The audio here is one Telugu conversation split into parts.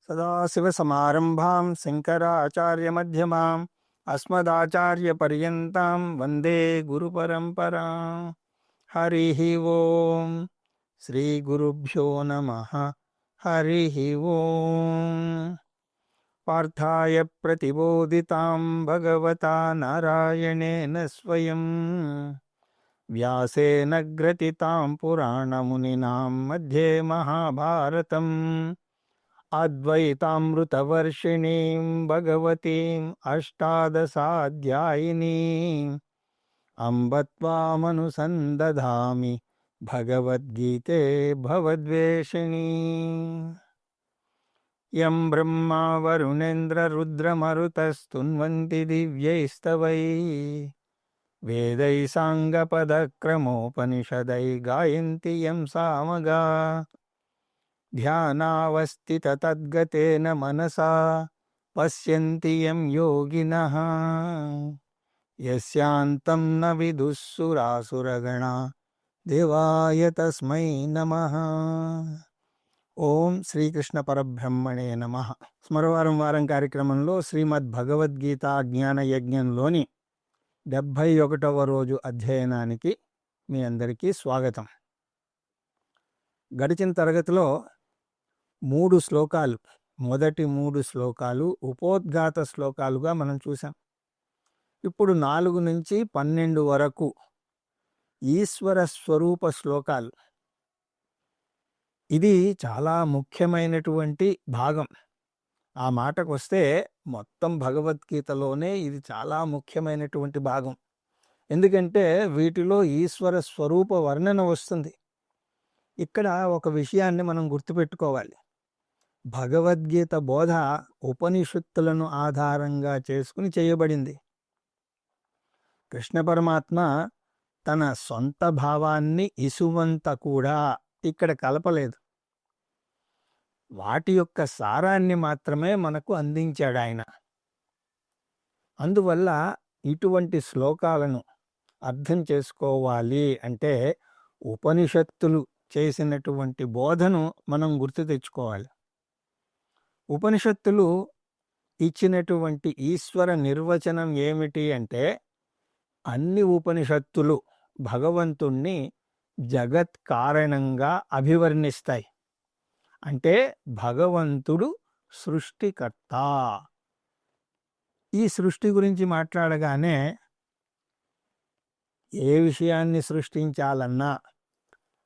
సదాశివసమారంభాం శంకరాచార్యమధ్యమాం అస్మదాచార్యపర్యంతం వందే గురుపరంపరాం. హరి ఓం. శ్రీ గురుభ్యో నమః. హరి ఓం. పార్థాయ ప్రతిబోధితాం భగవతా నారాయణేన స్వయం వ్యాసేన గ్రథితాం పురాణమునినాం మధ్యే మహాభారతం అద్వైతామృతవర్షిణీం భగవతీం అష్టాదశాధ్యాయినీం అంబ త్వామనుసందధామి భగవద్గీతే భవద్వేషిణీ. యం బ్రహ్మా వరుణేంద్ర రుద్రమరుతస్తున్వంతి దివ్యైస్తవైః వేదైః సాంగపదక్రమోపనిషదైః గాయంతి యం సామగాః. ధ్యానావస్థితతద్గతేన మనసా పశ్యంతి యం యోగినః యస్యాంతం న విదుః సురాసురగణా దేవాయ తస్మై నమః. ఓం శ్రీకృష్ణ పరబ్రహ్మణే నమః. స్మరవారం వారం కార్యక్రమంలో శ్రీమద్ భగవద్గీత జ్ఞాన యజ్ఞంలోని 71వ రోజు అధ్యయనానికి మీ అందరికీ స్వాగతం. గడిచిన తరగతిలో 3 శ్లోకాలు, మొదటి 3 శ్లోకాలు ఉపోద్ఘాత శ్లోకాలుగా మనం చూసాం. ఇప్పుడు 4 నుంచి 12 వరకు ఈశ్వర స్వరూప శ్లోకాలు. ఇది చాలా ముఖ్యమైనటువంటి భాగం. ఆ మాటకు వస్తే మొత్తం భగవద్గీతలోనే ఇది చాలా ముఖ్యమైనటువంటి భాగం. ఎందుకంటే వీటిలో ఈశ్వర స్వరూప వర్ణన వస్తుంది. ఇక్కడ ఒక విషయాన్ని మనం గుర్తుపెట్టుకోవాలి. భగవద్గీత బోధ ఉపనిషత్తులను ఆధారంగా చేసుకుని చేయబడింది. కృష్ణ పరమాత్మ తన సొంత భావాన్ని ఇసువంత కూడా ఇక్కడ కలపలేదు. వాటి యొక్క సారాన్ని మాత్రమే మనకు అందించాడు ఆయన. అందువల్ల ఇటువంటి శ్లోకాలను అర్థం చేసుకోవాలి అంటే ఉపనిషత్తులు చేసినటువంటి బోధను మనం గుర్తు తెచ్చుకోవాలి. ఉపనిషత్తులు ఇచ్చినటువంటి ఈశ్వర నిర్వచనం ఏమిటి అంటే, అన్ని ఉపనిషత్తులు భగవంతుణ్ణి జగత్ కారణంగా అభివర్ణిస్తాయి. అంటే భగవంతుడు సృష్టికర్త. ఈ సృష్టి గురించి మాట్లాడగానే ఏ విషయాన్ని సృష్టించాలన్నా,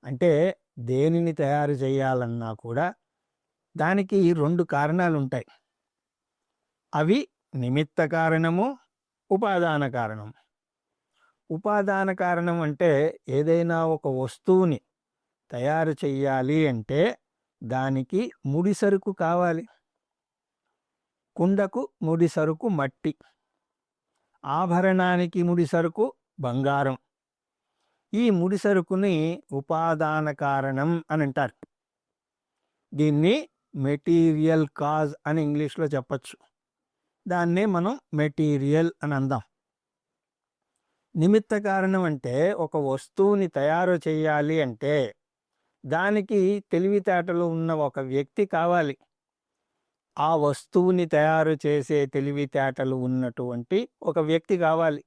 అంటే దేనిని తయారు చేయాలన్నా కూడా దానికి 2 కారణాలు ఉంటాయి. అవి నిమిత్త కారణము, ఉపాదాన కారణం. ఉపాదాన కారణం అంటే ఏదైనా ఒక వస్తువుని తయారు చెయ్యాలి అంటే దానికి ముడి సరుకు కావాలి. కుండకు ముడి సరుకు మట్టి, ఆభరణానికి ముడి సరుకు బంగారం. ఈ ముడి సరుకుని ఉపాదాన కారణం అని అంటారు. దీన్ని మెటీరియల్ కాజ్ అని ఇంగ్లీష్లో చెప్పచ్చు. దాన్నే మనం మెటీరియల్ అని అందాం. నిమిత్త కారణం అంటే ఒక వస్తువుని తయారు చేయాలి అంటే దానికి తెలివితేటలు ఉన్న ఒక వ్యక్తి కావాలి. ఆ వస్తువుని తయారు చేసే తెలివితేటలు ఉన్నటువంటి ఒక వ్యక్తి కావాలి.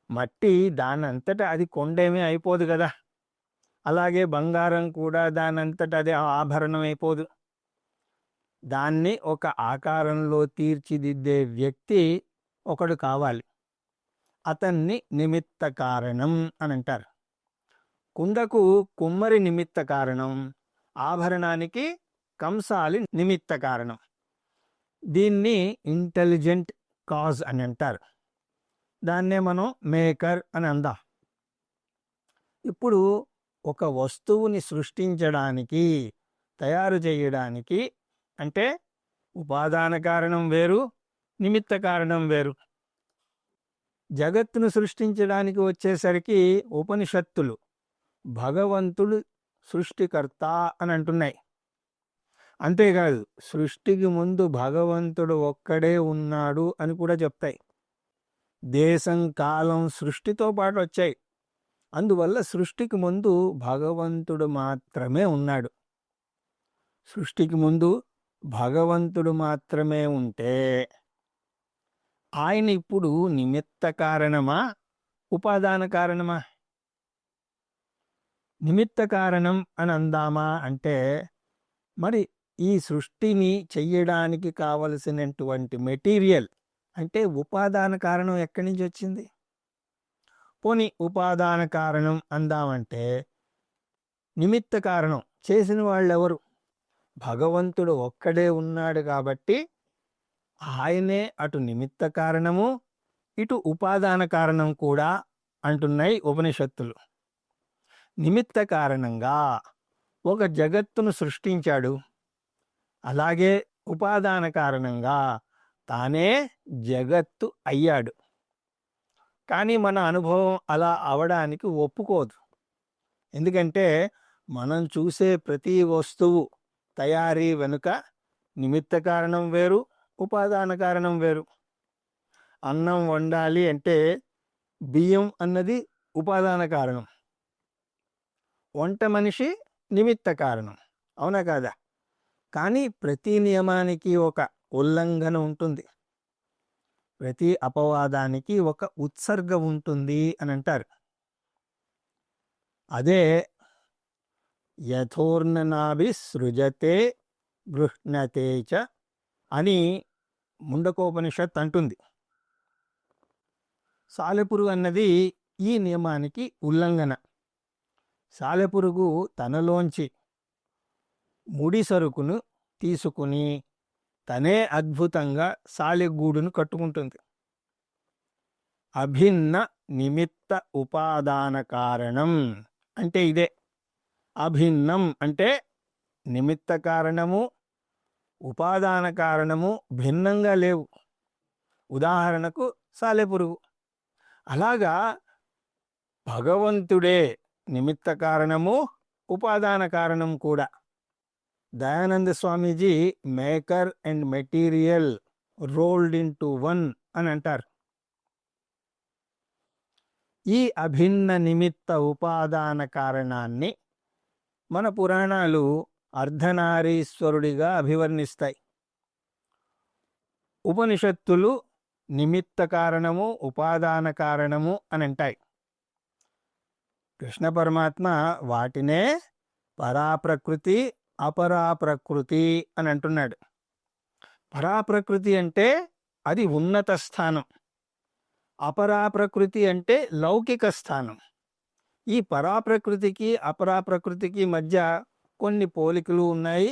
మట్టి దానంతటా అది కొండేమీ అయిపోదు కదా. అలాగే బంగారం కూడా దానంతటా అదే ఆభరణం అయిపోదు. దాన్ని ఒక ఆకారంలో తీర్చిదిద్దే వ్యక్తి ఒకడు కావాలి. అతన్ని నిమిత్త కారణం అని అంటారు. కుండకు కుమ్మరి నిమిత్త కారణం, ఆభరణానికి కంసాలి నిమిత్త కారణం. దీన్ని ఇంటెలిజెంట్ కాజ్ అని అంటారు. దాన్నే మనం మేకర్ అని అందాం. ఇప్పుడు ఒక వస్తువుని సృష్టించడానికి, తయారు చేయడానికి అంటే ఉపాదాన కారణం వేరు, నిమిత్త కారణం వేరు. జగత్తును సృష్టించడానికి వచ్చేసరికి ఉపనిషత్తులు భగవంతుడు సృష్టికర్త అని అంటున్నాయి. అంతేకాదు సృష్టికి ముందు భగవంతుడు ఒక్కడే ఉన్నాడు అని కూడా చెప్తాయి. దేశం, కాలం సృష్టితో పాటు వచ్చాయి. అందువల్ల సృష్టికి ముందు భగవంతుడు మాత్రమే ఉన్నాడు. సృష్టికి ముందు భగవంతుడు మాత్రమే ఉంటే ఆయన ఇప్పుడు నిమిత్త కారణమా, ఉపాదాన కారణమా? నిమిత్త కారణం అని అందామా అంటే, మరి ఈ సృష్టిని చెయ్యడానికి కావలసినటువంటి మెటీరియల్ అంటే ఉపాదాన కారణం ఎక్కడి నుంచి వచ్చింది? పోనీ ఉపాదాన కారణం అందామంటే, నిమిత్త కారణం చేసిన వాళ్ళెవరు? భగవంతుడు ఒక్కడే ఉన్నాడు కాబట్టి ఆయనే అటు నిమిత్త కారణము, ఇటు ఉపాదాన కారణం కూడా అంటున్నాయి ఉపనిషత్తులు. నిమిత్త కారణంగా ఒక జగత్తును సృష్టించాడు, అలాగే ఉపాదాన కారణంగా తానే జగత్తు అయ్యాడు. కానీ మన అనుభవం అలా అవడానికి ఒప్పుకోదు. ఎందుకంటే మనం చూసే ప్రతి వస్తువు తయారీ వెనుక నిమిత్త కారణం వేరు, ఉపాదాన కారణం వేరు. అన్నం వండాలి అంటే బియ్యం అన్నది ఉపాదాన కారణం, వంట మనిషి నిమిత్త కారణం, అవునా కాదా? కానీ ప్రతి నియమానికి ఒక ఉల్లంఘన ఉంటుంది, ప్రతి అపవాదానికి ఒక ఉత్సర్గ ఉంటుంది అని అంటారు. అదే యథోర్ణనాభి సృజతే గృహ్ణతే చ అని ముండకోపనిషత్ అంటుంది. సాలెపురుగు అన్నది ఈ నియమానికి ఉల్లంఘన. సాలెపురుగు తనలోంచి ముడి సరుకును తీసుకుని తనే అద్భుతంగా సాలెగూడును కట్టుకుంటుంది. అభిన్న నిమిత్త ఉపాదాన కారణం అంటే ఇదే. అభిన్నం అంటే నిమిత్త కారణము, ఉపాదాన కారణము భిన్నంగా లేవు. ఉదాహరణకు సాలెపురుగు. అలాగా భగవంతుడే నిమిత్త కారణము, ఉపాదాన కారణం కూడా. Dayananda Swamiji maker and material rolled into one అని అంటారు. ఈ అభిన్న నిమిత్త ఉపాదాన కారణాన్ని మన పురాణాలు అర్ధనారీశ్వరుడిగా అభివర్ణిస్తాయి. ఉపనిషత్తులు నిమిత్త కారణము, ఉపాదాన కారణము అని అంటాయి. కృష్ణ పరమాత్మ వాటినే పరాప్రకృతి, అపరాప్రకృతి అని అంటున్నాడు. పరాప్రకృతి అంటే అది ఉన్నత స్థానం, అపరాప్రకృతి అంటే లౌకిక స్థానం. ఈ పరాప్రకృతికి అపరాప్రకృతికి మధ్య కొన్ని పోలికలు ఉన్నాయి,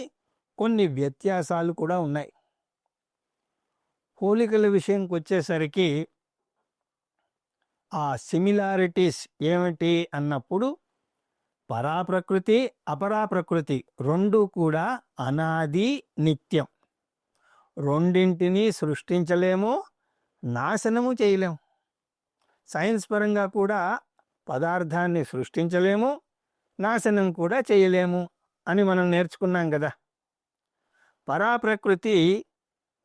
కొన్ని వ్యత్యాసాలు కూడా ఉన్నాయి. పోలికల విషయంకి వచ్చేసరికి ఆ సిమిలారిటీస్ ఏమిటి అన్నప్పుడు, పరాప్రకృతి అపరాప్రకృతి రెండు కూడా అనాది నిత్యం. రెండింటినీ సృష్టించలేము, నాశనము చేయలేము. సైన్స్ పరంగా కూడా పదార్థాన్ని సృష్టించలేము, నాశనం కూడా చేయలేము అని మనం నేర్చుకున్నాం కదా. పరాప్రకృతి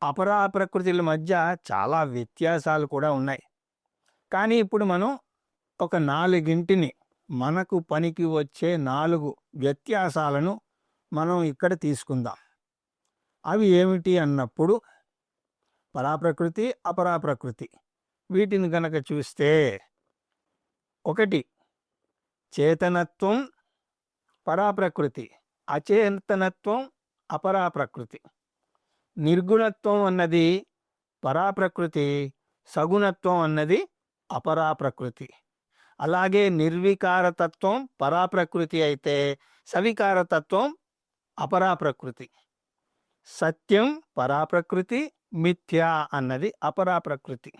అపరాప్రకృతిల మధ్య చాలా వ్యత్యాసాలు కూడా ఉన్నాయి. కానీ ఇప్పుడు మనం ఒక 4 మనకు పనికి వచ్చే 4 వ్యత్యాసాలను మనం ఇక్కడ తీసుకుందాం. అవి ఏమిటి అన్నప్పుడు, పరాప్రకృతి అపరాప్రకృతి వీటిని గనక చూస్తే, 1 చేతనత్వం పరాప్రకృతి, అచేతనత్వం అపరాప్రకృతి. నిర్గుణత్వం అన్నది పరాప్రకృతి, సగుణత్వం అన్నది అపరాప్రకృతి. అలాగే నిర్వికారతత్వం పరాప్రకృతి అయితే సవికారతత్వం అపరాప్రకృతి. సత్యం పరాప్రకృతి, మిథ్యా అన్నది అపరాప్రకృతి.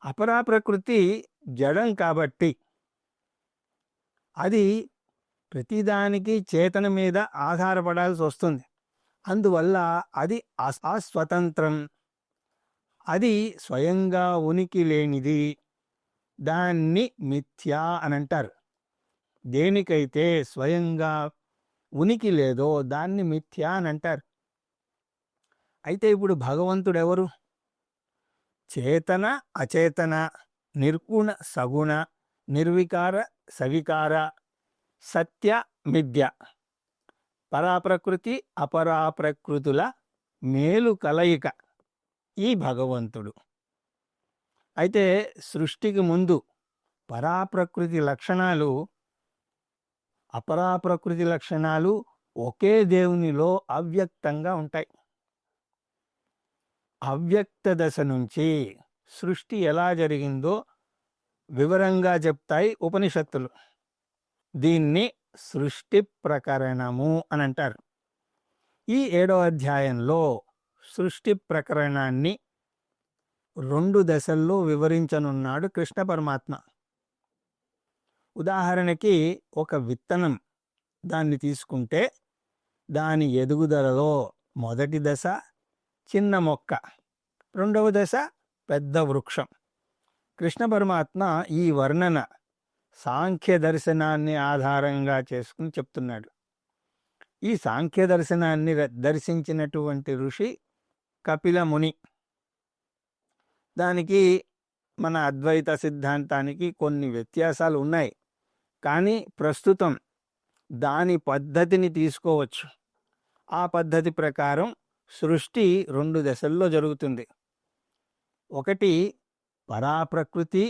అపరాప్రకృతి జడం కాబట్టి అది ప్రతిదానికి చేతన మీద ఆధారపడాల్సి వస్తుంది. అందువల్ల అది అస్వతంత్రం, అది స్వయంగా ఉనికి లేనిది. దాన్ని మిథ్యా అని అంటారు. దేనికైతే స్వయంగా ఉనికి లేదో దాన్ని మిథ్యా అని అంటారు. అయితే ఇప్పుడు భగవంతుడు ఎవరు? చేతన అచేతన, నిర్గుణ సగుణ, నిర్వికార సవికార, సత్య మిథ్య. పరాప్రకృతి అపరాప్రకృతుల మేలు కలయిక ఈ భగవంతుడు. అయితే సృష్టికి ముందు పరాప్రకృతి లక్షణాలు అపరాప్రకృతి లక్షణాలు ఒకే దేవునిలో అవ్యక్తంగా ఉంటాయి. అవ్యక్త దశ నుంచి సృష్టి ఎలా జరిగిందో వివరంగా చెప్తాయి ఉపనిషత్తులు. దీన్ని సృష్టి ప్రకరణము అని అంటారు. ఈ 7వ అధ్యాయంలో సృష్టి ప్రకరణాన్ని 2 దశల్లో వివరించనున్నాడు కృష్ణ పరమాత్మ. ఉదాహరణకి ఒక విత్తనం దాన్ని తీసుకుంటే దాని ఎదుగుదలలో మొదటి దశ చిన్న మొక్క, 2వ దశ పెద్ద వృక్షం. కృష్ణ పరమాత్మ ఈ వర్ణన సాంఖ్య దర్శనాన్ని ఆధారంగా చేసుకుని చెప్తున్నాడు. ఈ సాంఖ్య దర్శనాన్ని దర్శించినటువంటి ఋషి కపిల ముని. దానికి మన అద్వైత సిద్ధాంతానికి కొన్ని వ్యత్యాసాలు ఉన్నాయి, కానీ ప్రస్తుతం దాని పద్ధతిని తీసుకోవచ్చు. ఆ పద్ధతి ప్రకారం సృష్టి 2 దశల్లో జరుగుతుంది. ఒకటి పరాప్రకృతి,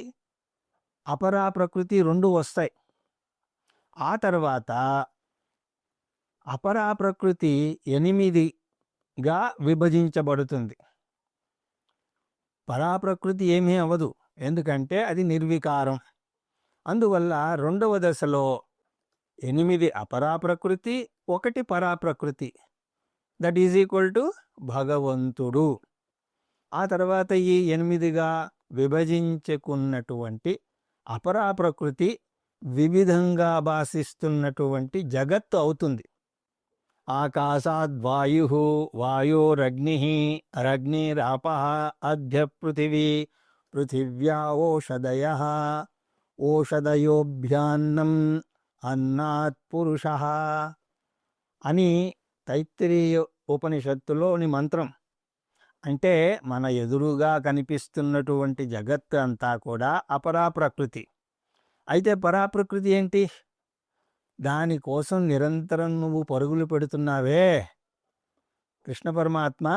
అపరాప్రకృతి 2 వస్తాయి. ఆ తర్వాత అపరాప్రకృతి 8గా విభజించబడుతుంది. పరాప్రకృతి ఏమీ అవ్వదు, ఎందుకంటే అది నిర్వికారం. అందువల్ల 2వ దశలో 8 అపరాప్రకృతి, 1 పరాప్రకృతి, దట్ ఈజ్ ఈక్వల్ టు భగవంతుడు. ఆ తర్వాత ఈ 8గా విభజించుకున్నటువంటి అపరాప్రకృతి వివిధంగా భాషిస్తున్నటువంటి జగత్తు అవుతుంది. ఆకాశాద్వాయు, వాయోరగ్ని, అగ్నిరాపః, అద్య పృథివీ, పృథివ్యా ఓషధయః, ఓషధయోభ్యాన్నం, అన్నాత్ పురుషః అని తైత్తిరీయ ఉపనిషత్తులోని మంత్రం. అంటే మన ఎదురుగా కనిపిస్తున్నటువంటి జగత్తు అంతా కూడా అపరాప్రకృతి. అయితే పరాప్రకృతి ఏంటి? దానికోసం నిరంతరం నువ్వు పరుగులు పెడుతున్నావే, కృష్ణ పరమాత్మ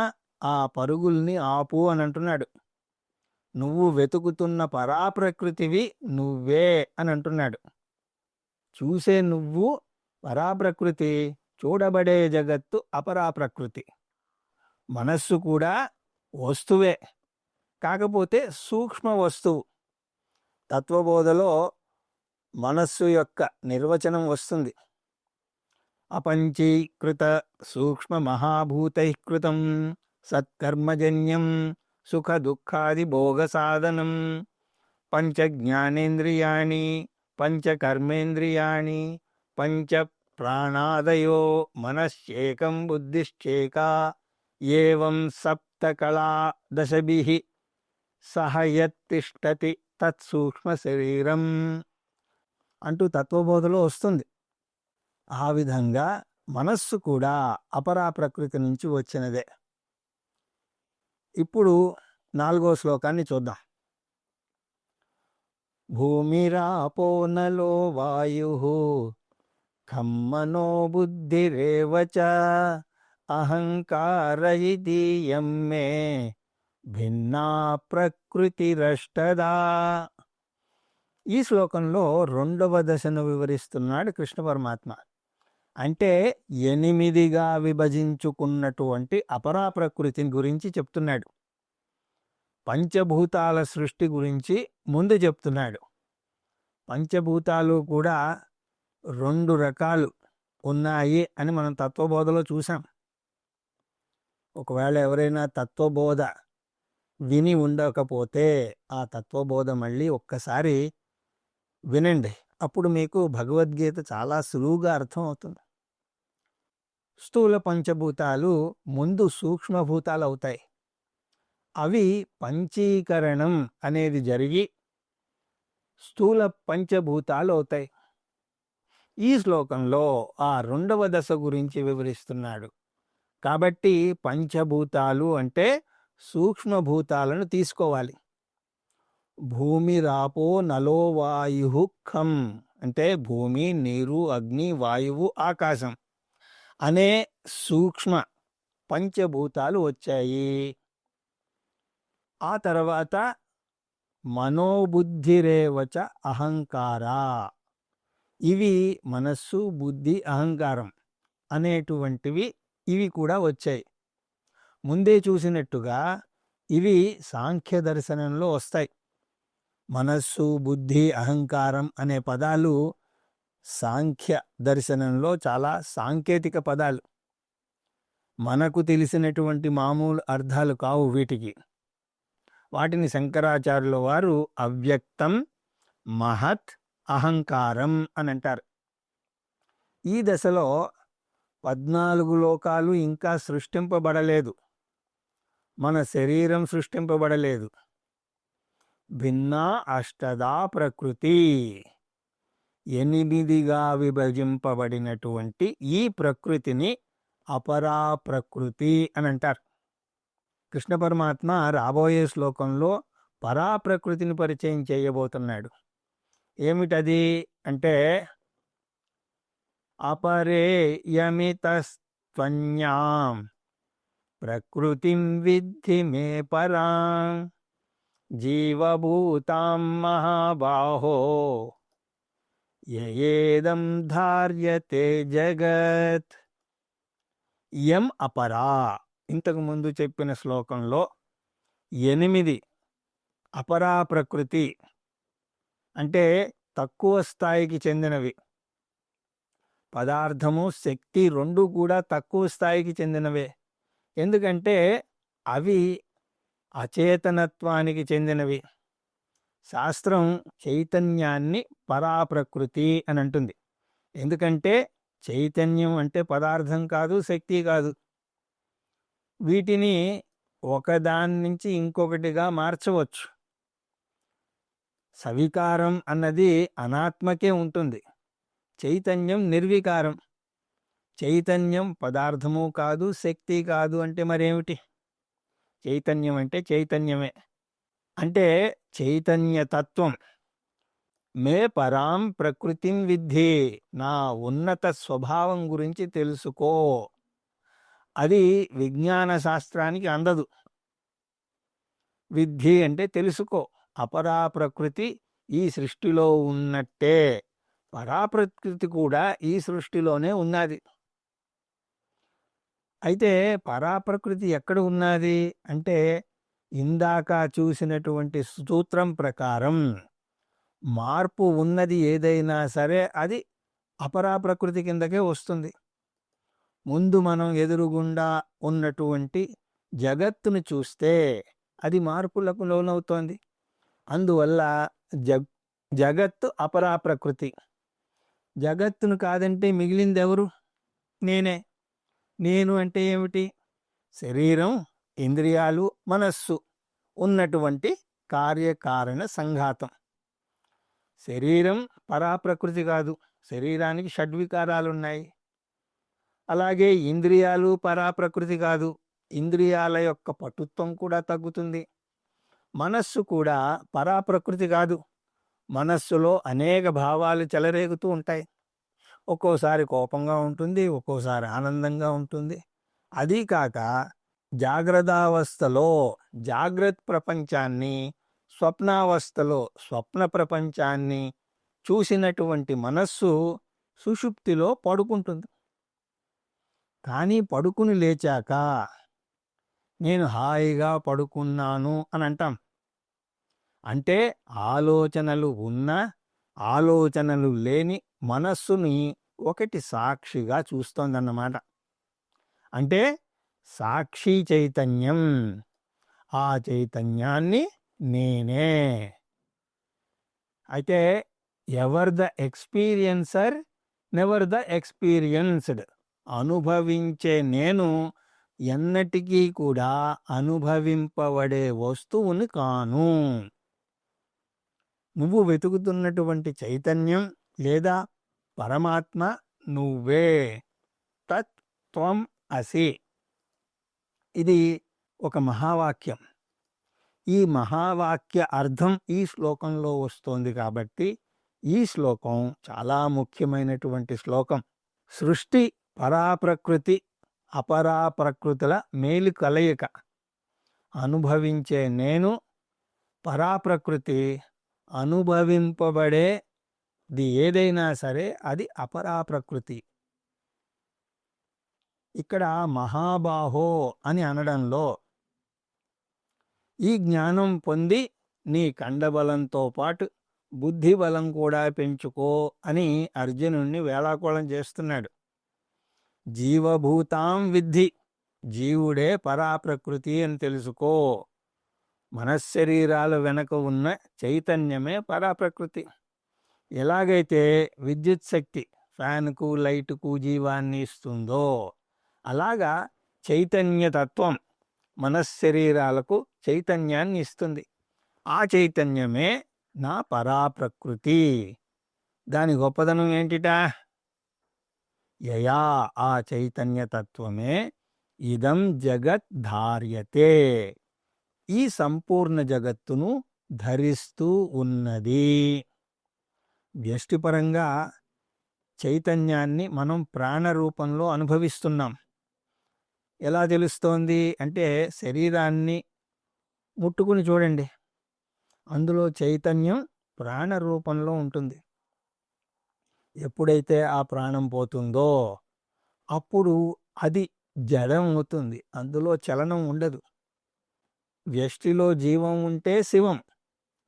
ఆ పరుగుల్ని ఆపు అని అంటున్నాడు. నువ్వు వెతుకుతున్న పరాప్రకృతివి నువ్వే అని అంటున్నాడు. చూసే నువ్వు పరాప్రకృతి, చూడబడే జగత్తు అపరాప్రకృతి. మనస్సు కూడా వస్తువే, కాకపోతే సూక్ష్మ వస్తువు. తత్వబోధలో మనస్సు యొక్క నిర్వచనం వస్తుంది. అపంచీకృత సూక్ష్మ మహాభూతైకృతం సత్కర్మజన్యం సుఖ దుఃఖాది భోగ సాధనం పంచ జ్ఞానేంద్రియాణి పంచ కర్మేంద్రియాణి పంచ ప్రాణాదయో మనశ్చేకం బుద్ధిశ్చేకా ఏవం సప్తకళా దశభిః సహ యత్తిష్టతి తత్సూక్ష్మ శరీరం అంటూ తత్వబోధలో వస్తుంది. ఆ విధంగా మనస్సు కూడా అపరాప్రకృతి నుంచి వచ్చినదే. ఇప్పుడు 4వ శ్లోకాన్ని చూద్దాం. భూమిరాపో నలో వాయుః ఖమ్మనో బుద్ధిరేవ చ అహంకార ఇదీయం మే భిన్నా ప్రకృతిరష్టదా. ఈ శ్లోకంలో 2వ దశను వివరిస్తున్నాడు కృష్ణ పరమాత్మ. అంటే 8గా విభజించుకున్నటువంటి అపరాప్రకృతిని గురించి చెప్తున్నాడు. పంచభూతాల సృష్టి గురించి ముందు చెప్తున్నాడు. పంచభూతాలు కూడా 2 రకాలు ఉన్నాయి అని మనం తత్వబోధలో చూసాం. ఒకవేళ ఎవరైనా తత్వబోధ విని ఉండకపోతే ఆ తత్వబోధ మళ్ళీ ఒక్కసారి వినండి, అప్పుడు మీకు భగవద్గీత చాలా సులువుగా అర్థం అవుతుంది. స్థూల పంచభూతాలు ముందు సూక్ష్మభూతాలు అవుతాయి. అవి పంచీకరణం అనేది జరిగి స్థూల పంచభూతాలు అవుతాయి. ఈ శ్లోకంలో ఆ 2వ దశ గురించి వివరిస్తున్నాడు. కాబట్టి పంచభూతాలు అంటే సూక్ష్మభూతాలను తీసుకోవాలి. భూమి రాపో నలో వాయు ఖం అంటే భూమి, నీరు, అగ్ని, వాయువు, ఆకాశం. అనే సూక్ష్మ పంచభూతాలు వచ్చాయి. ఆ తర్వాత మనోబుద్ధిరేవచ అహంకార, ఇవి మనస్సు, బుద్ధి, అహంకారం అనేటువంటివి ఇవి కూడా వచ్చాయి. ముందే చూసినట్టుగా ఇవి సాంఖ్య దర్శనంలో వస్తాయి. మనస్సు, బుద్ధి, అహంకారం అనే పదాలు సాంఖ్య దర్శనంలో చాలా సాంకేతిక పదాలు. మనకు తెలిసినటువంటి మామూలు అర్థాలు కావు వీటికి. వాటిని శంకరాచార్యుల వారు అవ్యక్తం, మహత్, అహంకారం అని అంటారు. ఈ దశలో 14 లోకాలు ఇంకా సృష్టింపబడలేదు. మన శరీరం సృష్టింపబడలేదు. భిన్న అష్టదా ప్రకృతి, 8గా విభజింపబడినటువంటి ఈ ప్రకృతిని అపరా ప్రకృతి అని అంటారు. కృష్ణ పరమాత్మ రాబోయే శ్లోకంలో పరాప్రకృతిని పరిచయం చేయబోతున్నాడు. ఏమిటది అంటే, అపరేయమితస్త్వన్యాం ప్రకృతిం విద్ధి మే పరాం జీవభూతాం మహాబాహో యేదం ధార్యతే జగత్. యం అపరా, ఇంతకు ముందు చెప్పిన శ్లోకంలో 8 అపరా ప్రకృతి అంటే తక్కువ స్థాయికి చెందినవి. పదార్థము, శక్తి రెండు కూడా తక్కువ స్థాయికి చెందినవే. ఎందుకంటే అవి అచేతనత్వానికి చెందినవి. శాస్త్రం చైతన్యాన్ని పరాప్రకృతి అని అంటుంది. ఎందుకంటే చైతన్యం అంటే పదార్థం కాదు, శక్తి కాదు. వీటిని ఒకదాని నుంచి ఇంకొకటిగా మార్చవచ్చు. సవికారం అన్నది అనాత్మకే ఉంటుంది. చైతన్యం నిర్వికారం. చైతన్యం పదార్థము కాదు, శక్తి కాదు అంటే మరేమిటి? చైతన్యం అంటే చైతన్యమే. అంటే చైతన్యతత్వం. మే పరాం ప్రకృతిం విద్ధి, నా ఉన్నత స్వభావం గురించి తెలుసుకో. అది విజ్ఞాన శాస్త్రానికి అందదు. విద్ధి అంటే తెలుసుకో. అపరా ప్రకృతి ఈ సృష్టిలో ఉన్నట్టే పరాప్రకృతి కూడా ఈ సృష్టిలోనే ఉన్నది. అయితే పరాప్రకృతి ఎక్కడ ఉన్నది అంటే, ఇందాక చూసినటువంటి సూత్రం ప్రకారం మార్పు ఉన్నది ఏదైనా సరే అది అపరాప్రకృతి కిందకే వస్తుంది. ముందు మనం ఎదురుగుండా ఉన్నటువంటి జగత్తును చూస్తే అది మార్పులకు లోనవుతోంది. అందువల్ల జగత్తు అపరాప్రకృతి. జగత్తును కాదంటే మిగిలింది ఎవరు? నేనే. నేను అంటే ఏమిటి? శరీరం, ఇంద్రియాలు, మనస్సు ఉన్నటువంటి కార్యకారణ సంఘాతం. శరీరం పరాప్రకృతి కాదు. శరీరానికి షడ్వికారాలున్నాయి. అలాగే ఇంద్రియాలు పరాప్రకృతి కాదు. ఇంద్రియాల యొక్క పటుత్వం కూడా తగ్గుతుంది. మనస్సు కూడా పరాప్రకృతి కాదు. మనస్సులో అనేక భావాలు చెలరేగుతూ ఉంటాయి. ఒక్కోసారి కోపంగా ఉంటుంది, ఒక్కోసారి ఆనందంగా ఉంటుంది. అదీ కాక జాగ్రత్తావస్థలో జాగ్రత్త ప్రపంచాన్ని, స్వప్నావస్థలో స్వప్న ప్రపంచాన్ని చూసినటువంటి మనస్సు సుషుప్తిలో పడుకుంటుంది. కానీ పడుకుని లేచాక నేను హాయిగా పడుకున్నాను అని అంటాం. అంటే ఆలోచనలు ఉన్న, ఆలోచనలు లేని మనస్సుని ఒకటి సాక్షిగా చూస్తోందన్నమాట. అంటే సాక్షి చైతన్యం. ఆ చైతన్యాన్ని నేనే. అయితే ever the experiencer, never the experienced. అనుభవించే నేను ఎన్నటికీ కూడా అనుభవింపబడే వస్తువుని కాను. నువ్వు వెతుకుతున్నటువంటి చైతన్యం లేదా పరమాత్మ నువ్వే. తత్ త్వం అసి. ఇది ఒక మహావాక్యం. ఈ మహావాక్య అర్థం ఈ శ్లోకంలో వస్తోంది కాబట్టి ఈ శ్లోకం చాలా ముఖ్యమైనటువంటి శ్లోకం. సృష్టి పరాప్రకృతి అపరాప్రకృతుల మేలు కలయిక. అనుభవించే నేను, పరాప్రకృతి, అనుభవింపబడేది ఏదైనా సరే అది అపరాప్రకృతి. ఇక్కడ మహాబాహో అని అనడంలో ఈ జ్ఞానం పొంది నీ కండబలంతో పాటు బుద్ధి బలం కూడా పెంచుకో అని అర్జునుణ్ణి వేళాకోళం చేస్తున్నాడు. జీవభూతాం విద్ధి, జీవుడే పరాప్రకృతి అని తెలుసుకో. మనశ్శరీరాల వెనక ఉన్న చైతన్యమే పరాప్రకృతి. ఎలాగైతే విద్యుత్ శక్తి ఫ్యాన్కు లైటుకు జీవాన్ని ఇస్తుందో అలాగా చైతన్యతత్వం మనశ్శరీరాలకు చైతన్యాన్ని ఇస్తుంది. ఆ చైతన్యమే నా పరాప్రకృతి. దాని గొప్పదనం ఏంటిటా? యయా, ఆ చైతన్యతత్వమే ఇదం జగత్ ధార్యతే, ఈ సంపూర్ణ జగత్తును ధరిస్తూ ఉన్నది. వ్యష్టిపరంగా చైతన్యాన్ని మనం ప్రాణరూపంలో అనుభవిస్తున్నాం. ఎలా తెలుస్తోంది అంటే శరీరాన్ని ముట్టుకుని చూడండి, అందులో చైతన్యం ప్రాణరూపంలో ఉంటుంది. ఎప్పుడైతే ఆ ప్రాణం పోతుందో అప్పుడు అది జడం అవుతుంది, అందులో చలనం ఉండదు. వ్యష్టిలో జీవం ఉంటే శివం,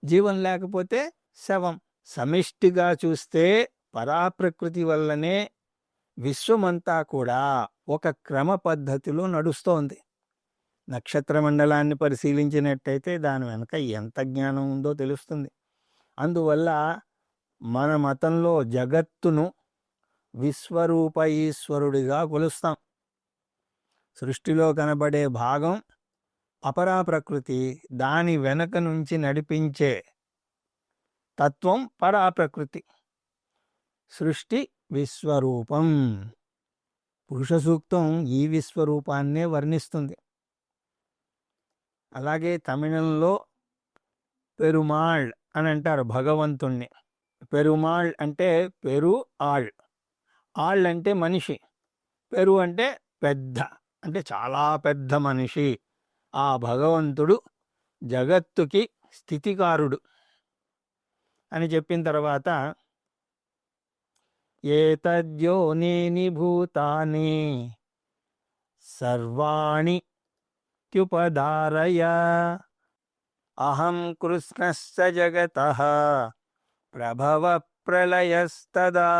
జీవం లేకపోతే శవం. సమిష్టిగా చూస్తే పరాప్రకృతి వల్లనే విశ్వమంతా కూడా ఒక క్రమ పద్ధతిలో నడుస్తోంది. నక్షత్ర మండలాన్ని పరిశీలించినట్టయితే దాని వెనక ఎంత జ్ఞానం ఉందో తెలుస్తుంది. అందువల్ల మన మతంలో జగత్తును విశ్వరూప ఈశ్వరుడిగా కొలుస్తాం. సృష్టిలో కనబడే భాగం అపరాప్రకృతి, దాని వెనక నుంచి నడిపించే తత్వం పరాప్రకృతి. సృష్టి విశ్వరూపం. పురుష సూక్తం ఈ విశ్వరూపాన్నే వర్ణిస్తుంది. అలాగే తమిళంలో పెరుమాళ్ అని అంటారు భగవంతుణ్ణి. పెరుమాళ్ అంటే పెరు ఆళ్, ఆళ్ అంటే మనిషి, పెరు అంటే పెద్ద, అంటే చాలా పెద్ద మనిషి. ఆ భగవంతుడు జగత్తుకి స్థితికారుడు అని చెప్పిన తర్వాత ఏతద్యోనీని భూతాని సర్వాణి త్యుపధారయ అహం కృష్ణస్స జగతః ప్రభవ ప్రళయస్తదా.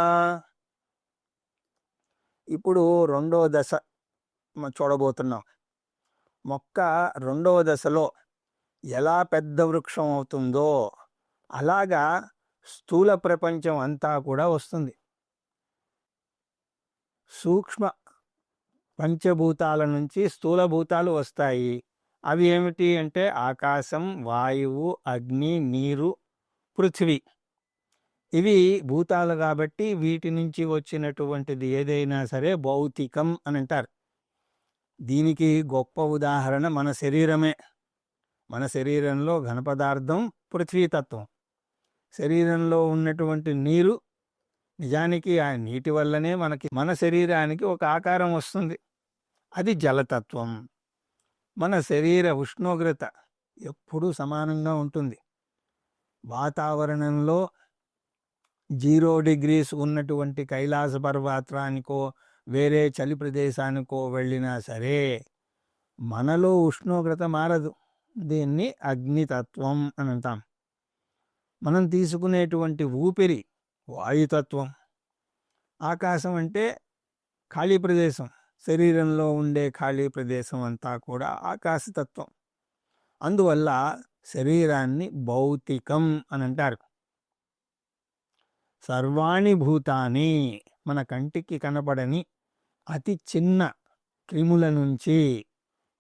ఇప్పుడు రెండో దశ చూడబోతున్నాం. మొక్క రెండవ దశలో ఎలా పెద్ద వృక్షం అవుతుందో అలాగా స్థూల ప్రపంచం అంతా కూడా వస్తుంది. సూక్ష్మ పంచభూతాల నుంచి స్థూలభూతాలు వస్తాయి. అవి ఏమిటి అంటే ఆకాశం, వాయువు, అగ్ని, నీరు, పృథివీ. ఇవి భూతాలు కాబట్టి వీటి నుంచి వచ్చినటువంటిది ఏదైనా సరే భౌతికం అని అంటారు. దీనికి గొప్ప ఉదాహరణ మన శరీరమే. మన శరీరంలో ఘనపదార్థం పృథ్వీతత్వం. శరీరంలో ఉన్నటువంటి నీరు నిజానికి ఆ నీటి వల్లనే మన శరీరానికి ఒక ఆకారం వస్తుంది, అది జలతత్వం. మన శరీర ఉష్ణోగ్రత ఎప్పుడూ సమానంగా ఉంటుంది. వాతావరణంలో 0 degrees ఉన్నటువంటి కైలాస పర్వతానికో వేరే చలి ప్రదేశానికో వెళ్ళినా సరే మనలో ఉష్ణోగ్రత మారదు. దీన్ని అగ్నితత్వం అని అంటాం. మనం తీసుకునేటువంటి ఊపిరి వాయుతత్వం. ఆకాశం అంటే ఖాళీ ప్రదేశం, శరీరంలో ఉండే ఖాళీ ప్రదేశం అంతా కూడా ఆకాశతత్వం. అందువల్ల శరీరాన్ని భౌతికం అని అంటారు. సర్వాణి భూతాని, మన కంటికి కనపడని అతి చిన్న క్రిముల నుంచి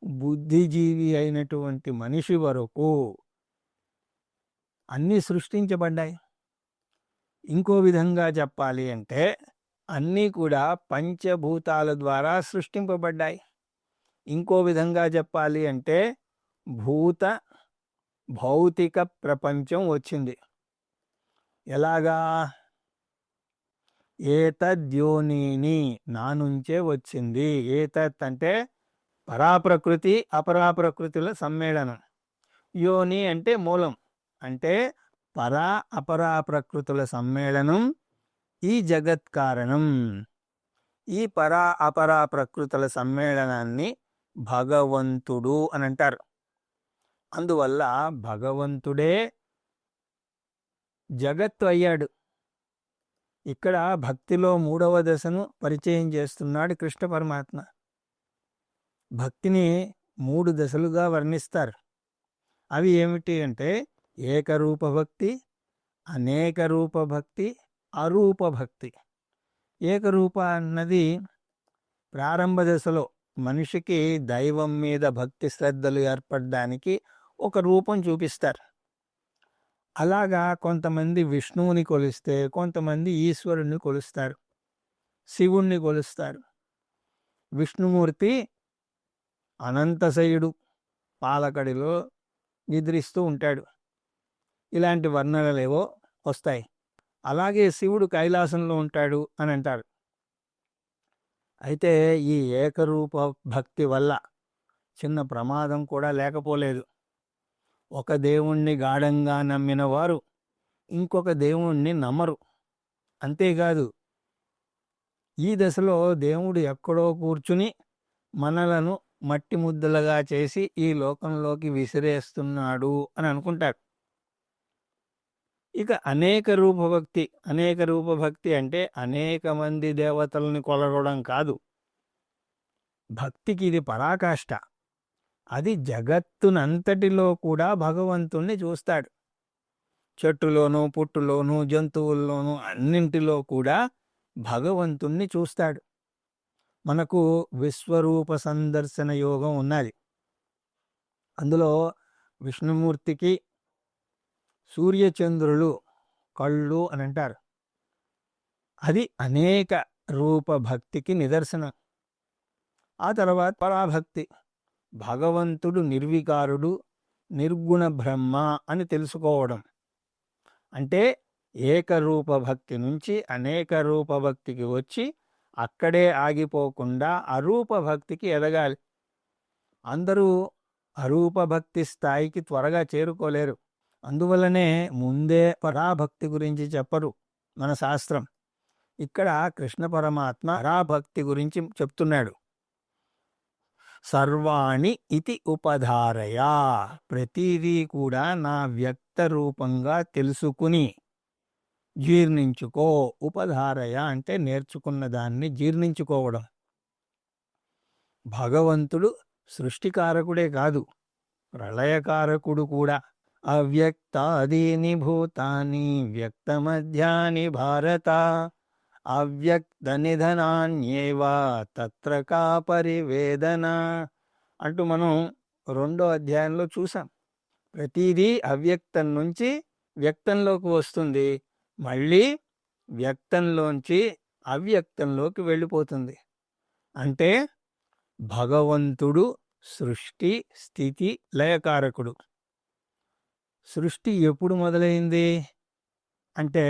బుద్ధిజీవి అయినటువంటి మనిషి వరకు అన్నీ సృష్టించబడ్డాయి. ఇంకో విధంగా చెప్పాలి అంటే అన్నీ కూడా పంచభూతాల ద్వారా సృష్టింపబడ్డాయి. ఇంకో విధంగా చెప్పాలి అంటే భౌతిక ప్రపంచం వచ్చింది. ఎలాగా? ఏతద్యోనిని, నా నుంచే వచ్చింది. ఏతత్ అంటే పరాప్రకృతి అపరాప్రకృతుల సమ్మేళనం. యోని అంటే మూలం, అంటే పరా అపరా ప్రకృతుల సమ్మేళనం ఈ జగత్ కారణం. ఈ పరా అపరా ప్రకృతుల సమ్మేళనాన్ని భగవంతుడు అని అంటారు. అందువల్ల భగవంతుడే జగత్తు అయ్యాడు. ఇక్కడ భక్తిలో 3వ దశను పరిచయం చేస్తున్నాడు కృష్ణ పరమాత్మ. భక్తిని 3 దశలుగా వర్ణిస్తారు. అవి ఏమిటి అంటే ఏకరూప భక్తి, అనేక రూప భక్తి, అరూప భక్తి. ఏకరూప అన్నది ప్రారంభ దశలో మనిషికి దైవం మీద భక్తి శ్రద్ధలు ఏర్పడడానికి ఒక రూపం చూపిస్తారు. అలాగా కొంతమంది విష్ణువుని కొలిస్తే, కొంతమంది ఈశ్వరుణ్ణి కొలుస్తారు, శివుణ్ణి కొలుస్తారు. విష్ణుమూర్తి అనంతశయుడు, పాలకడిలో నిద్రిస్తూ ఉంటాడు. ఇలాంటి వర్ణనలేవో వస్తాయి. అలాగే శివుడు కైలాసంలో ఉంటాడు అని అంటారు. అయితే ఈ ఏకరూప భక్తి వల్ల చిన్న ప్రమాదం కూడా లేకపోలేదు. ఒక దేవుణ్ణి గాఢంగా నమ్మిన వారు ఇంకొక దేవుణ్ణి నమ్మరు. అంతేకాదు, ఈ దశలో దేవుడు ఎక్కడో కూర్చుని మనలను మట్టి ముద్దలుగా చేసి ఈ లోకంలోకి విసిరేస్తున్నాడు అని అనుకుంటారు. ఇక అనేక రూపభక్తి. అనేక రూపభక్తి అంటే అనేక మంది దేవతల్ని కొలవడం కాదు. భక్తికి ఇది పరాకాష్ట. అది జగత్తునంతటిలో కూడా భగవంతుణ్ణి చూస్తాడు. చెట్టులోనూ, పుట్టులోనూ, జంతువుల్లోనూ అన్నింటిలో కూడా భగవంతుణ్ణి చూస్తాడు. మనకు విశ్వరూప సందర్శన యోగం ఉన్నది. అందులో విష్ణుమూర్తికి సూర్యచంద్రులు కళ్ళు అని అంటారు. అది అనేక రూప భక్తికి నిదర్శనం. ఆ తర్వాత పరాభక్తి. భగవంతుడు నిర్వికారుడు, నిర్గుణ బ్రహ్మ అని తెలుసుకోవడం. అంటే ఏకరూప భక్తి నుంచి అనేక రూప భక్తికి వచ్చి అక్కడే ఆగిపోకుండా అరూప భక్తికి ఎదగాలి. అందరూ అరూప భక్తి స్థాయికి త్వరగా చేరుకోలేరు. అందువల్లనే ముందే పరాభక్తి గురించి చెప్పరు మన శాస్త్రం. ఇక్కడ కృష్ణ పరమాత్మ పరాభక్తి గురించి చెప్తున్నాడు. సర్వాణి ఇతి ఉపధారయ, ప్రతిదీ కూడా నా వ్యక్త రూపంగా తెలుసుకుని జీర్ణించుకో. ఉపధారయ అంటే నేర్చుకున్న దాన్ని జీర్ణించుకోవడం. భగవంతుడు సృష్టికారకుడే కాదు, ప్రళయకారకుడు కూడా. అవ్యక్తాదీని భూతాని వ్యక్తమధ్యాని భారత, అవ్యక్త నిధనాన్యేవ తత్ర కా పరివేదన అంటూ మనం 2వ అధ్యాయంలో చూసాం. ప్రతిదీ అవ్యక్తం నుంచి వ్యక్తంలోకి వస్తుంది, మళ్ళీ వ్యక్తంలోంచి అవ్యక్తంలోకి వెళ్ళిపోతుంది. అంటే భగవంతుడు సృష్టి స్థితి లయకారకుడు. సృష్టి ఎప్పుడు మొదలైంది అంటే,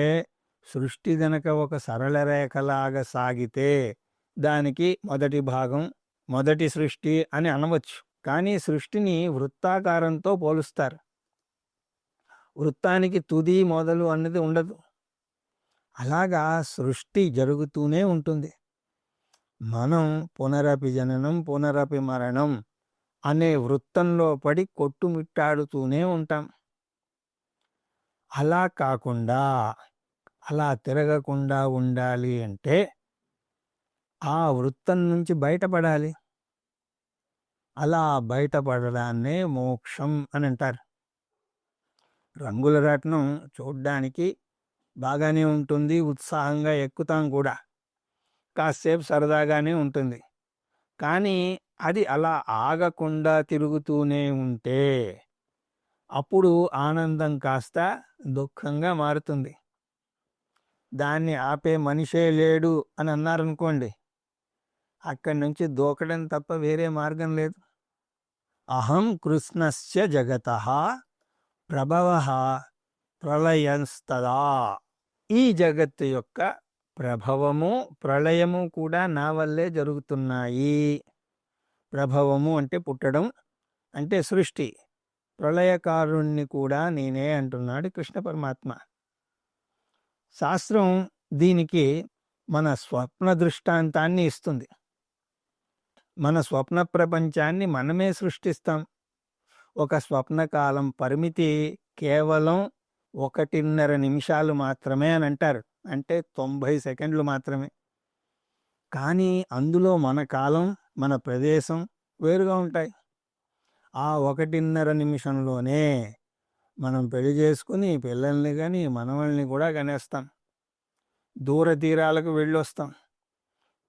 సృష్టి గనక ఒక సరళ రేఖలాగా సాగితే దానికి మొదటి భాగం మొదటి సృష్టి అని అనవచ్చు. కానీ సృష్టిని వృత్తాకారంతో పోలుస్తారు. వృత్తానికి తుది మొదలు అన్నది ఉండదు. అలాగా సృష్టి జరుగుతూనే ఉంటుంది. మనం పునరపి జననం పునరపి మరణం అనే వృత్తంలో పడి కొట్టుమిట్టాడుతూనే ఉంటాం. అలా కాకుండా, అలా తిరగకుండా ఉండాలి అంటే ఆ వృత్తం నుంచి బయటపడాలి. అలా బయటపడడాన్నే మోక్షం అని అంటారు. రంగుల రత్నం చూడ్డానికి బాగానే ఉంటుంది, ఉత్సాహంగా ఎక్కుతాం కూడా, కాసేపు సరదాగానే ఉంటుంది. కానీ అది అలా ఆగకుండా తిరుగుతూనే ఉంటే అప్పుడు ఆనందం కాస్త దుఃఖంగా మారుతుంది. దాన్ని ఆపే మనిషే లేడు అని అన్నారనుకోండి, అక్కడి నుంచి దూకడం తప్ప వేరే మార్గం లేదు. అహం కృష్ణస్య జగతః ప్రభవః ప్రళయంస్తదా, ఈ జగత్తు యొక్క ప్రభవము ప్రళయము కూడా నా వల్లే జరుగుతున్నాయి. ప్రభవము అంటే పుట్టడం, అంటే సృష్టి. ప్రళయకారుణ్ణి కూడా నేనే అంటున్నాడు కృష్ణ పరమాత్మ. శాస్త్రం దీనికి మన స్వప్న దృష్టాంతాన్ని ఇస్తుంది. మన స్వప్న ప్రపంచాన్ని మనమే సృష్టిస్తాం. ఒక స్వప్నకాలం పరిమితి కేవలం 1.5 నిమిషాలు మాత్రమే అని అంటారు. అంటే 90 సెకండ్లు మాత్రమే. కానీ అందులో మన కాలం, మన ప్రదేశం వేరుగా ఉంటాయి. ఆ 1.5 నిమిషంలోనే మనం పెళ్లి చేసుకుని పిల్లల్ని కానీ మనవల్ని కూడా కనేస్తాం. దూర తీరాలకు వెళ్ళొస్తాం.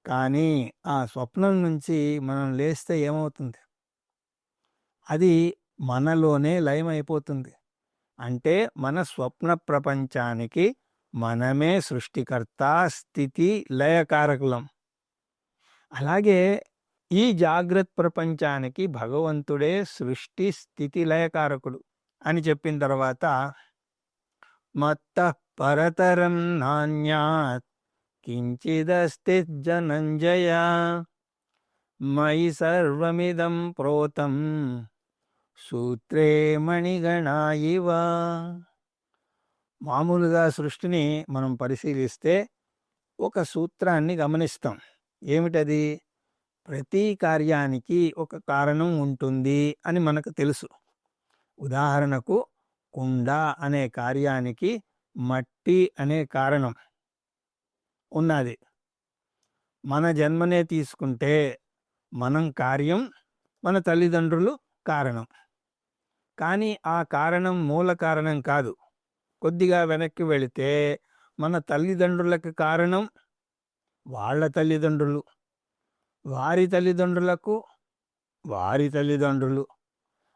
కానీ ఆ స్వప్నం నుంచి మనం లేస్తే ఏమవుతుంది? అది మనలోనే లయమైపోతుంది. అంటే మన స్వప్న ప్రపంచానికి మనమే సృష్టికర్త, స్థితి లయకారకులం. అలాగే ఈ జాగ్రత్త ప్రపంచానికి భగవంతుడే సృష్టి స్థితి లయకారకుడు అని చెప్పిన తర్వాత మత్తః పరతరం నాన్యాత్ కించిదస్తి ధనంజయ మయి సర్వమిదం ప్రోతం సూత్రే మణిగణా ఇవ. మామూలుగా సృష్టిని మనం పరిశీలిస్తే ఒక సూత్రాన్ని గమనిస్తాం. ఏమిటది? ప్రతి కార్యానికి ఒక కారణం ఉంటుంది అని మనకు తెలుసు. ఉదాహరణకు కుండ అనే కార్యానికి మట్టి అనే కారణం ఉన్నది. మన జన్మనే తీసుకుంటే మనం కార్యం, మన తల్లిదండ్రులు కారణం. కానీ ఆ కారణం మూల కారణం కాదు. కొద్దిగా వెనక్కి వెళితే మన తల్లిదండ్రులకు కారణం వాళ్ళ తల్లిదండ్రులు, వారి తల్లిదండ్రులకు వారి తల్లిదండ్రులు,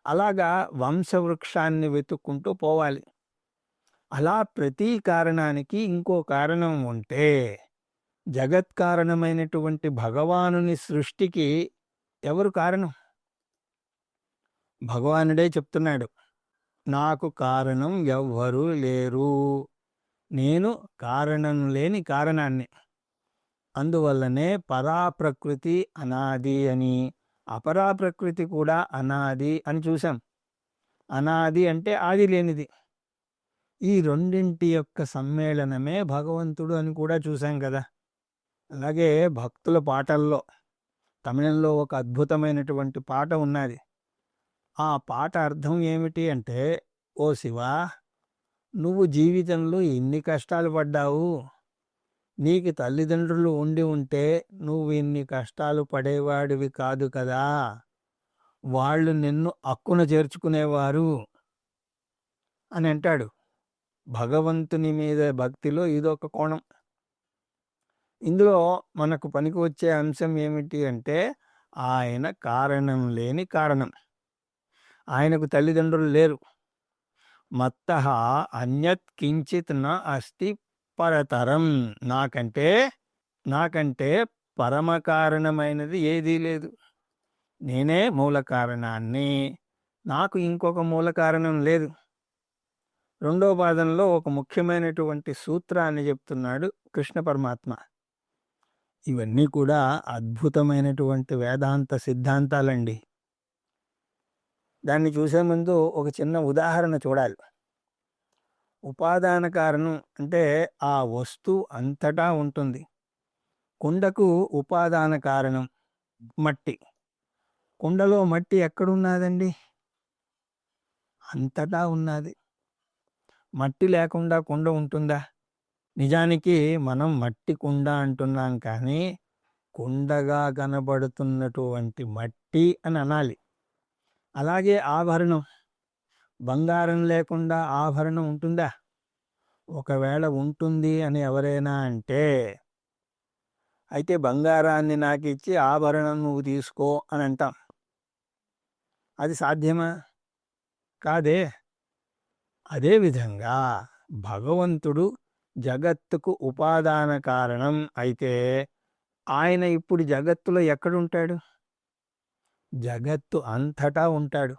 అలాగా వంశవృక్షాన్ని వెతుక్కుంటూ పోవాలి. అలా ప్రతి కారణానికి ఇంకో కారణం ఉంటే జగత్కారణమైనటువంటి భగవానుని సృష్టికి ఎవరు కారణం? భగవానుడే చెప్తున్నాడు, నాకు కారణం ఎవ్వరూ లేరు, నేను కారణం లేని కారణాన్ని. అందువల్లనే పరాప్రకృతి అనాది అని, అపరాప్రకృతి కూడా అనాది అని చూసాం. అనాది అంటే ఆది లేనిది. ఈ రెండింటి యొక్క సమ్మేళనమే భగవంతుడు అని కూడా చూసాం కదా. అలాగే భక్తుల పాటల్లో తమిళంలో ఒక అద్భుతమైనటువంటి పాట ఉన్నది. ఆ పాట అర్థం ఏమిటి అంటే, ఓ శివా, నువ్వు జీవితంలో ఎన్ని కష్టాలు పడ్డావు. నీకు తల్లిదండ్రులు ఉండి ఉంటే నువ్వు ఇన్ని కష్టాలు పడేవాడివి కాదు కదా. వాళ్ళు నిన్ను అక్కున చేర్చుకునేవారు అని అంటాడు. భగవంతుని మీద భక్తిలో ఇదొక కోణం. ఇందులో మనకు పనికి వచ్చే అంశం ఏమిటి అంటే, ఆయన కారణం లేని కారణం. ఆయనకు తల్లిదండ్రులు లేరు. మత్తః అన్యత్ కించిత్ న అస్తి పరతరం. నాకంటే పరమ కారణమైనది ఏదీ లేదు. నేనే మూల కారణాన్ని, నాకు ఇంకొక మూల కారణం లేదు. రెండో పాదంలో ఒక ముఖ్యమైనటువంటి సూత్రాన్ని చెప్తున్నాడు కృష్ణ పరమాత్మ. ఇవన్నీ కూడా అద్భుతమైనటువంటి వేదాంత సిద్ధాంతాలండి. దాన్ని చూసే ముందు ఒక చిన్న ఉదాహరణ చూడాలి. ఉపాదాన కారణం అంటే ఆ వస్తువు అంతటా ఉంటుంది. కుండకు ఉపాదాన కారణం మట్టి. కుండలో మట్టి ఎక్కడున్నదండి? అంతటా ఉన్నది. మట్టి లేకుండా కుండ ఉంటుందా? నిజానికి మనం మట్టి కుండ అంటున్నాం, కానీ కుండగా కనబడుతున్నటువంటి మట్టి అని అనాలి. అలాగే ఆభరణం, బంగారం లేకుండా ఆభరణం ఉంటుందా? ఒకవేళ ఉంటుంది అని ఎవరైనా అంటే, అయితే బంగారాన్ని నాకు ఇచ్చి ఆభరణం నువ్వు తీసుకో అని అంటాం. అది సాధ్యమా? కాదే. అదేవిధంగా భగవంతుడు జగత్తుకు ఉపాదాన కారణం అయితే ఆయన ఇప్పుడు జగత్తులో ఎక్కడుంటాడు? జగత్తు అంతటా ఉంటాడు.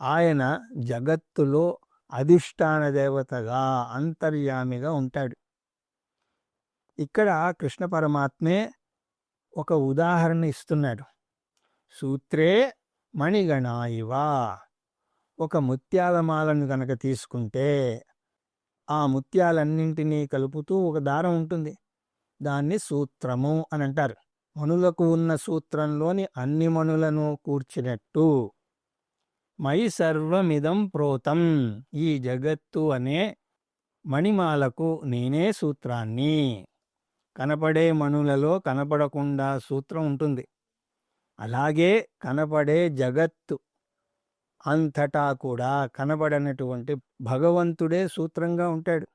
ఆయన జగత్తులో అధిష్టాన దేవతగా, అంతర్యామిగా ఉంటాడు. ఇక్కడ కృష్ణ పరమాత్మే ఒక ఉదాహరణ ఇస్తున్నాడు. సూత్రే మణిగణ ఇవ. ఒక ముత్యాల మాలను కనుక తీసుకుంటే ఆ ముత్యాలన్నింటినీ కలుపుతూ ఒక దారం ఉంటుంది. దాన్ని సూత్రము అని అంటారు. మణులకు ఉన్న సూత్రంలోని అన్ని మణులను కూర్చినట్టు మయి సర్వమిదం ప్రోతం. ఈ జగత్తు అనే మణిమాలకు నేనే సూత్రాన్ని. కనపడే మణులలో కనపడకుండా సూత్రం ఉంటుంది. అలాగే కనపడే జగత్తు అంతటా కూడా కనబడనటువంటి భగవంతుడే సూత్రంగా ఉంటాడు.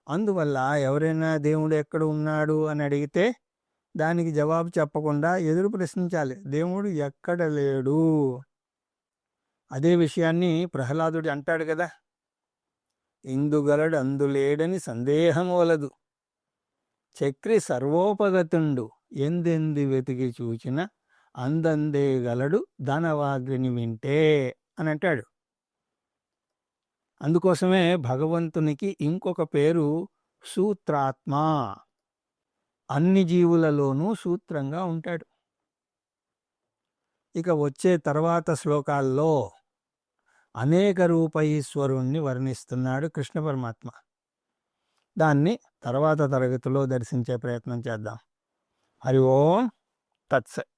అందువల్ల ఎవరైనా దేవుడు ఎక్కడ ఉన్నాడు అని అడిగితే దానికి జవాబు చెప్పకుండా ఎదురు ప్రశ్నించాలి, దేవుడు ఎక్కడ లేడు. అదే విషయాన్ని ప్రహ్లాదుడు అంటాడు కదా, ఇందుగలడు అందులేడని సందేహం వలదు, చక్రి సర్వోపగతుండు ఎందెంది వెతికి చూచిన అందందే గలడు ధనవాగ్ని వింటే అని అంటాడు. అందుకోసమే భగవంతునికి ఇంకొక పేరు సూత్రాత్మ. అన్ని జీవులలోనూ సూత్రంగా ఉంటాడు. ఇక వచ్చే తర్వాత శ్లోకాల్లో అనేక రూప ఈశ్వరుణ్ణి వర్ణిస్తున్నాడు కృష్ణ పరమాత్మ. దాన్ని తర్వాత తరగతిలో దర్శించే ప్రయత్నం చేద్దాం. హరి ఓం తత్సత్.